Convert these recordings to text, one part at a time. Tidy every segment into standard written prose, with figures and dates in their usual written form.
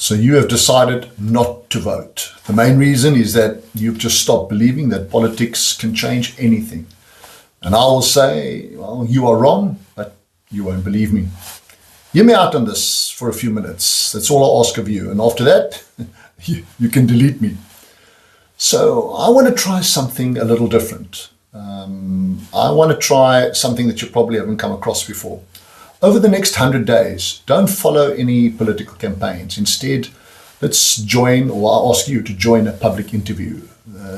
So you have decided not to vote. The main reason is that you've just stopped believing that politics can change anything. And I will say, well, you are wrong, but you won't believe me. Hear me out on this for a few minutes. That's all I ask of you. And after that, you can delete me. So I want to try something a little different. I want to try something that you probably haven't come across before. Over the next 100 days, don't follow any political campaigns. Instead, let's join, or I'll ask you to join a public interview.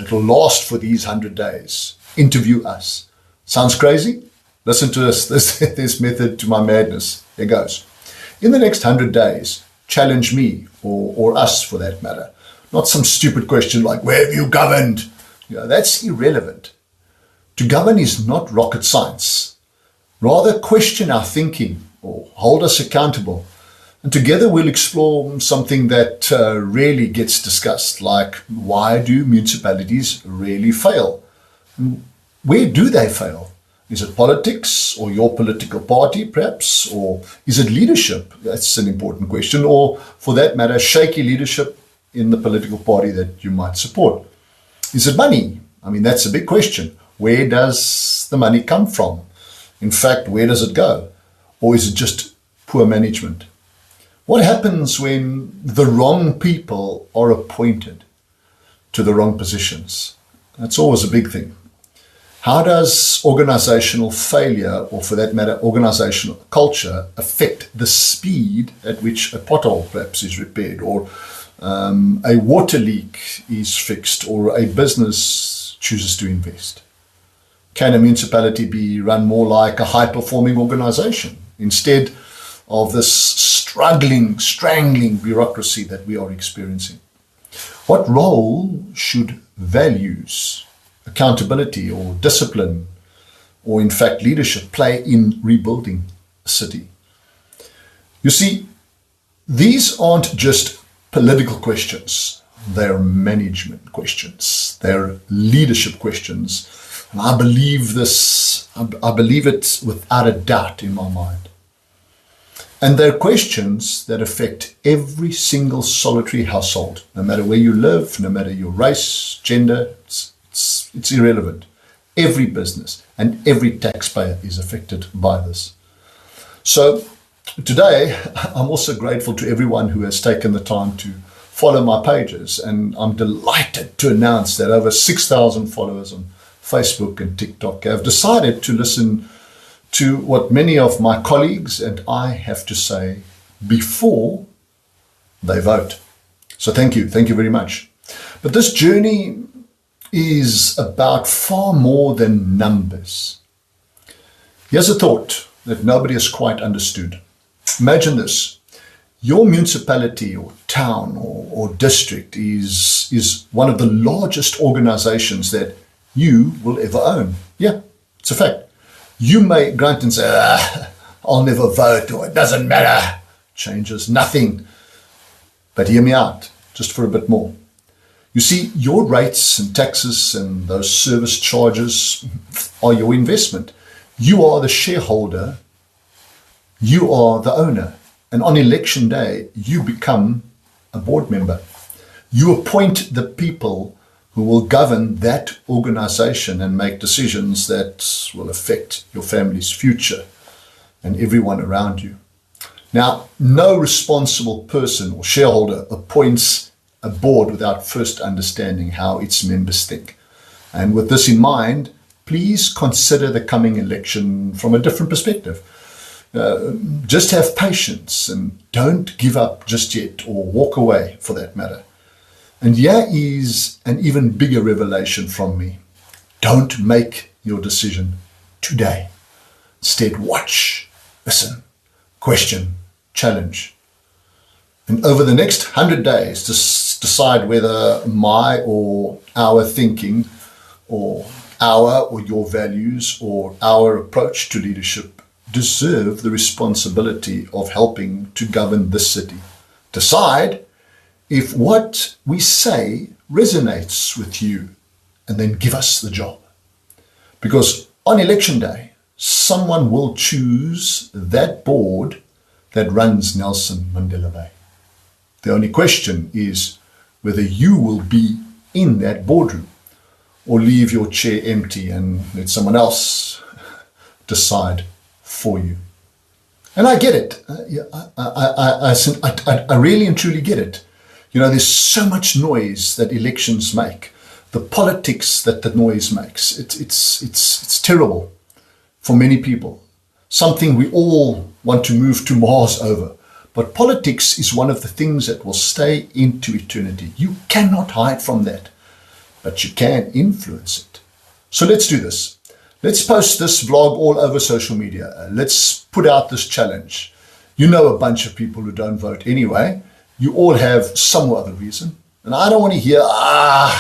It'll last for these 100 days. Interview us. Sounds crazy? Listen to this method to my madness. Here goes. In the next 100 days, challenge me, or us for that matter. Not some stupid question like, where have you governed? That's irrelevant. To govern is not rocket science. Rather, question our thinking or hold us accountable. And together we'll explore something that rarely gets discussed, like why do municipalities really fail? Where do they fail? Is it politics or your political party, perhaps? Or is it leadership? That's an important question. Or, for that matter, shaky leadership in the political party that you might support. Is it money? I mean, that's a big question. Where does the money come from? In fact, where does it go? Or is it just poor management? What happens when the wrong people are appointed to the wrong positions? That's always a big thing. How does organizational failure, or for that matter, organizational culture, affect the speed at which a pothole perhaps is repaired, or a water leak is fixed, or a business chooses to invest? Can a municipality be run more like a high-performing organization instead of this struggling, strangling bureaucracy that we are experiencing? What role should values, accountability, or discipline, or in fact leadership, play in rebuilding a city? You see, these aren't just political questions. They're management questions. They're leadership questions. And I believe this, I believe it without a doubt in my mind. And they're questions that affect every single solitary household, no matter where you live, no matter your race, gender, it's irrelevant. Every business and every taxpayer is affected by this. So today, I'm also grateful to everyone who has taken the time to follow my pages, and I'm delighted to announce that over 6,000 followers on Facebook and TikTok have decided to listen to what many of my colleagues and I have to say before they vote. So thank you very much. But this journey is about far more than numbers. Here's a thought that nobody has quite understood. Imagine this. Your municipality or town or district is one of the largest organizations that you will ever own. Yeah, it's a fact. You may grunt and say, I'll never vote, or it doesn't matter. Changes nothing. But hear me out, just for a bit more. You see, your rates and taxes and those service charges are your investment. You are the shareholder. You are the owner. And on election day, you become a board member. You appoint the people who will govern that organization and make decisions that will affect your family's future and everyone around you. Now, no responsible person or shareholder appoints a board without first understanding how its members think. And with this in mind, please consider the coming election from a different perspective. Just have patience and don't give up just yet, or walk away for that matter. And here is an even bigger revelation from me. Don't make your decision today. Instead, watch, listen, question, challenge. And over the next 100 days, decide whether my or our thinking, or our or your values, or our approach to leadership deserve the responsibility of helping to govern this city. Decide if what we say resonates with you, and then give us the job. Because on election day, someone will choose that board that runs Nelson Mandela Bay. The only question is whether you will be in that boardroom or leave your chair empty and let someone else decide for you. And I get it. I really and truly get it. You know, there's so much noise that elections make. The politics that the noise makes. It's terrible for many people. Something we all want to move to Mars over. But politics is one of the things that will stay into eternity. You cannot hide from that, but you can influence it. So let's do this. Let's post this vlog all over social media. Let's put out this challenge. You know a bunch of people who don't vote anyway. You all have some other reason. And I don't want to hear,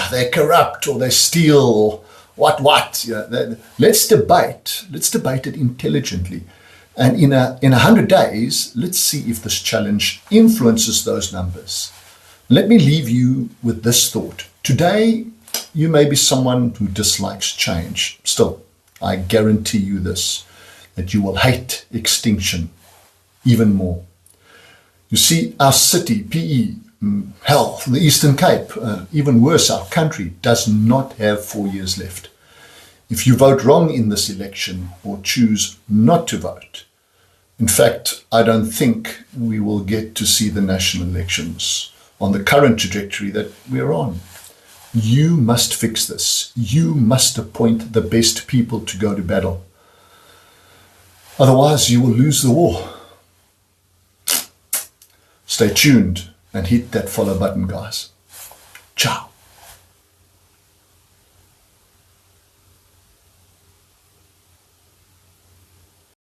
they're corrupt or they steal or what. Yeah, let's debate. Let's debate it intelligently. And in 100 days, let's see if this challenge influences those numbers. Let me leave you with this thought. Today, you may be someone who dislikes change. Still, I guarantee you this, that you will hate extinction even more. You see, our city, PE, hell, the Eastern Cape, even worse, our country does not have 4 years left. If you vote wrong in this election or choose not to vote, in fact, I don't think we will get to see the national elections on the current trajectory that we're on. You must fix this. You must appoint the best people to go to battle. Otherwise, you will lose the war. Stay tuned and hit that follow button, guys. Ciao.